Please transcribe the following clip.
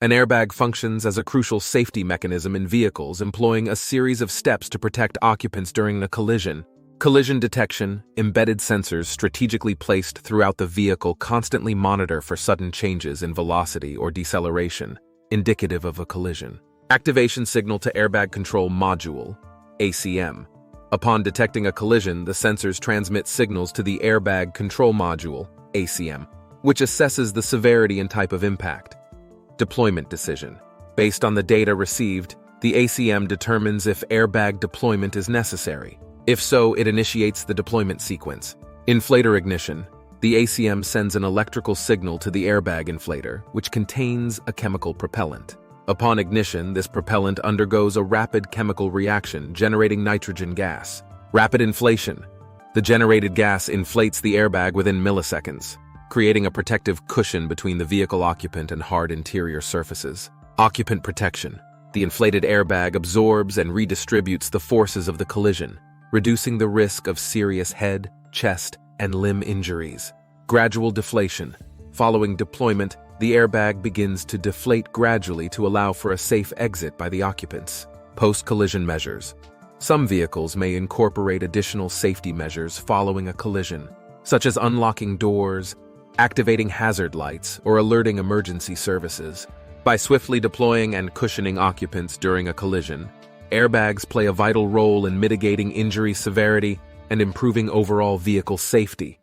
An airbag functions as a crucial safety mechanism in vehicles, employing a series of steps to protect occupants during a collision. Collision detection, embedded sensors strategically placed throughout the vehicle constantly monitor for sudden changes in velocity or deceleration, indicative of a collision. Activation signal to Airbag Control Module, ACM. Upon detecting a collision, the sensors transmit signals to the Airbag Control Module, ACM, which assesses the severity and type of impact. Deployment decision. Based on the data received, the ACM determines if airbag deployment is necessary. If so, it initiates the deployment sequence. Inflator Ignition. The ACM sends an electrical signal to the airbag inflator, which contains a chemical propellant. Upon ignition, this propellant undergoes a rapid chemical reaction, generating nitrogen gas. Rapid inflation. The generated gas inflates the airbag within milliseconds, creating a protective cushion between the vehicle occupant and hard interior surfaces. Occupant protection. The inflated airbag absorbs and redistributes the forces of the collision, reducing the risk of serious head, chest, and limb injuries. Gradual deflation. Following deployment, the airbag begins to deflate gradually to allow for a safe exit by the occupants. Post-collision measures. Some vehicles may incorporate additional safety measures following a collision, such as unlocking doors, activating hazard lights, or alerting emergency services. By swiftly deploying and cushioning occupants during a collision, airbags play a vital role in mitigating injury severity and improving overall vehicle safety.